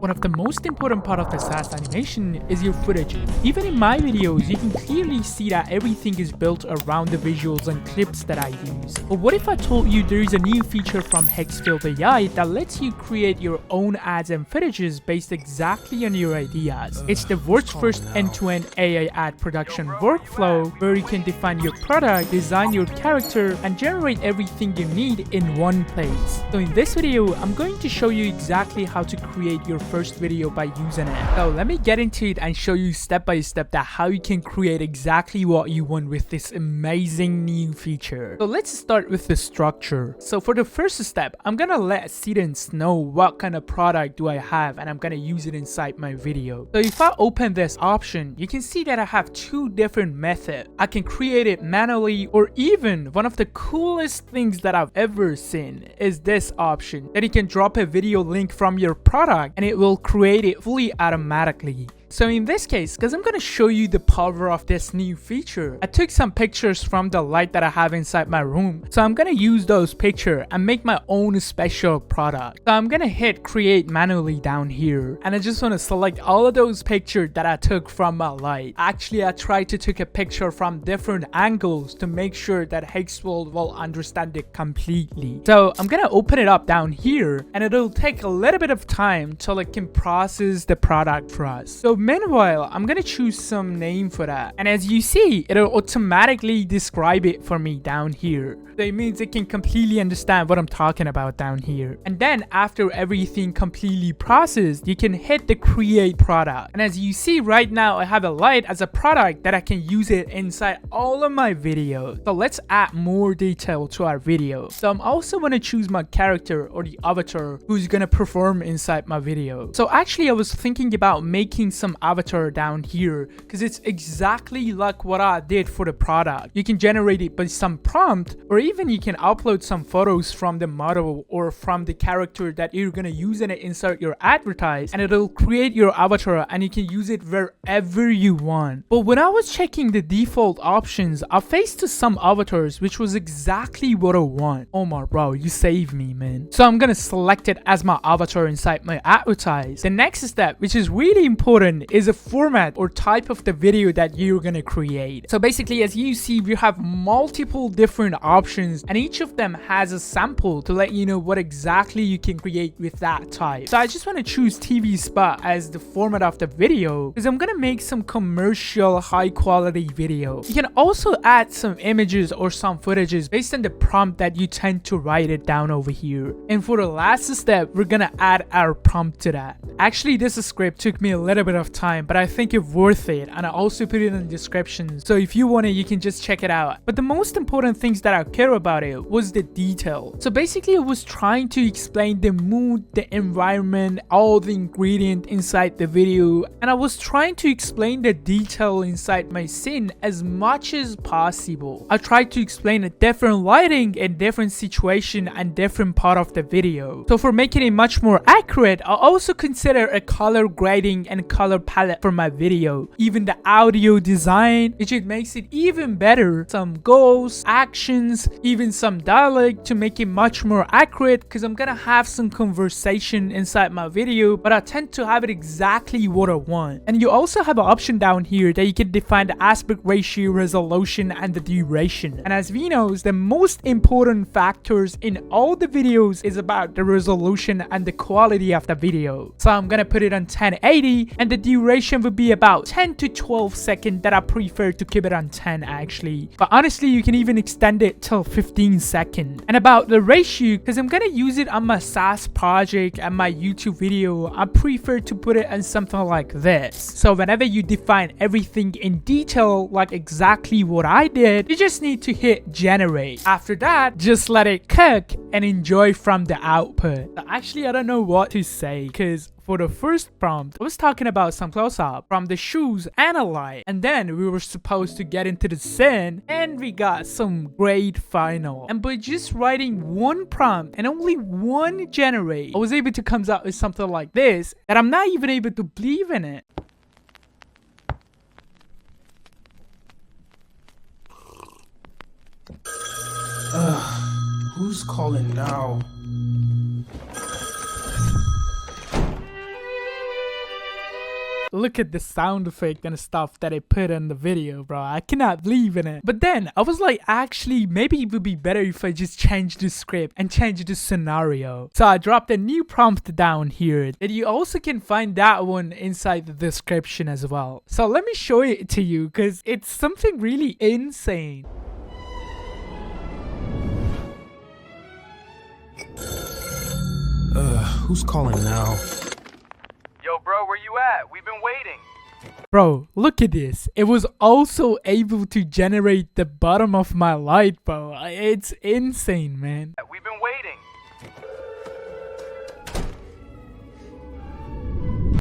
One of the most important part of the SaaS animation is your footage. Even in my videos, you can clearly see that everything is built around the visuals and clips that I use. But what if I told you there is a new feature from Higgsfield AI that lets you create your own ads and footages based exactly on your ideas? It's the world's first end-to-end AI ad production workflow where you can define your product, design your character, and generate everything you need in one place. So in this video, I'm going to show you exactly how to create your first video by using it. So let me get into it and show you step by step that how you can create exactly what you want with this amazing new feature. So let's start with the structure. So for the first step, I'm gonna let Seedance know what kind of product do I have and I'm gonna use it inside my video. So if I open this option, you can see that I have two different methods. I can create it manually, or even one of the coolest things that I've ever seen is this option that you can drop a video link from your product and it will create it fully automatically. So in this case, because I'm going to show you the power of this new feature, I took some pictures from the light that I have inside my room. So I'm going to use those pictures and make my own special product. So I'm going to hit create manually down here. And I just want to select all of those pictures that I took from my light. Actually, I tried to take a picture from different angles to make sure that Higgsfield will understand it completely. So I'm going to open it up down here and it'll take a little bit of time till it can process the product for us. So meanwhile, I'm gonna choose some name for that, and as you see, it'll automatically describe it for me down here. So it means it can completely understand what I'm talking about down here. And then after everything completely processed, you can hit the create product. And as you see right now, I have a light as a product that I can use it inside all of my videos. So let's add more detail to our video. So I'm also gonna choose my character or the avatar who's gonna perform inside my video. So actually I was thinking about making some avatar down here because it's exactly like what I did for the product. You can generate it by some prompt, or even you can upload some photos from the model or from the character that you're gonna use in it inside your advertise, and it'll create your avatar and you can use it wherever you want. But when I was checking the default options, I faced some avatars which was exactly what I want. Omar, bro, you saved me, man. So I'm gonna select it as my avatar inside my advertise. The next step, which is really important, is a format or type of the video that you're gonna create. So basically, as you see, we have multiple different options and each of them has a sample to let you know what exactly you can create with that type. So I just want to choose TV spot as the format of the video because I'm gonna make some commercial high quality video. You can also add some images or some footages based on the prompt that you tend to write it down over here. And for the last step, we're gonna add our prompt to that. Actually, this script took me a little bit of time, but I think it's worth it, and I also put it in the description, so if you want it, you can just check it out. But the most important things that I care about it was the detail. So basically I was trying to explain the mood, the environment, all the ingredient inside the video, and I was trying to explain the detail inside my scene as much as possible. I tried to explain a different lighting and different situation and different part of the video. So for making it much more accurate, I also consider a color grading and color palette for my video. Even the audio design, which it makes it even better. Some goals, actions, even some dialogue to make it much more accurate because I'm gonna have some conversation inside my video, but I tend to have it exactly what I want. And you also have an option down here that you can define the aspect ratio, resolution, and the duration. And as we know, the most important factors in all the videos is about the resolution and the quality of the video. So I'm gonna put it on 1080 and the duration would be about 10 to 12 seconds that I prefer to keep it on 10 actually. But honestly, you can even extend it till 15 seconds. And about the ratio, because I'm gonna use it on my SaaS project and my YouTube video, I prefer to put it on something like this. So whenever you define everything in detail, like exactly what I did, you just need to hit generate. After that, just let it cook and enjoy from the output. So actually, I don't know what to say because for the first prompt, I was talking about some close-up from the shoes and a light, and then we were supposed to get into the scene and we got some great final. And by just writing one prompt and only one generate, I was able to come out with something like this that I'm not even able to believe in it. Who's calling now? Look at the sound effect and stuff that I put in the video, bro. I cannot believe in it. But then I was like, actually, maybe it would be better if I just change the script and change the scenario. So I dropped a new prompt down here, and you also can find that one inside the description as well. So let me show it to you because it's something really insane. Who's calling now? Yo, bro, where you at? We've been waiting. Bro, look at this. It was also able to generate the bottom of my light, bro. It's insane, man. We've been waiting.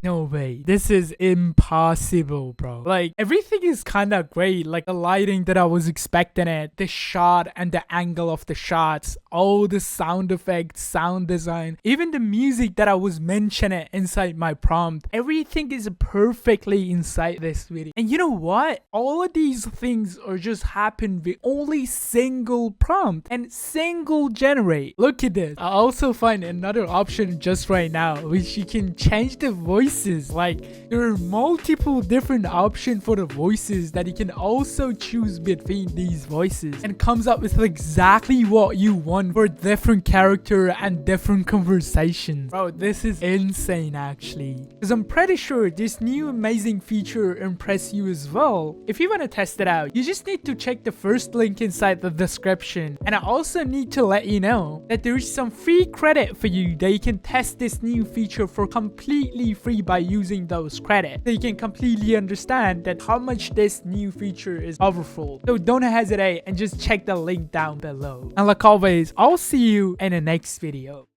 No way. This is impossible, bro. Like, everything is kind of great. Like, the lighting that I was expecting it, the shot and the angle of the shots, all the sound effects, sound design, even the music that I was mentioning inside my prompt. Everything is perfectly inside this video. And you know what? All of these things are just happen with only single prompt and single generate. Look at this. I also find another option just right now, which you can change the voices. Like, there are multiple different options for the voices that you can also choose between these voices, and comes up with exactly what you want for different character and different conversations. Bro, this is insane actually, because I'm pretty sure this new amazing feature impress you as well. If you want to test it out, you just need to check the first link inside the description. And I also need to let you know that there is some free credit for you that you can test this new feature for completely free by using those credits, so you can completely understand that how much this new feature is powerful. So don't hesitate and just check the link down below. And like always, I'll see you in the next video.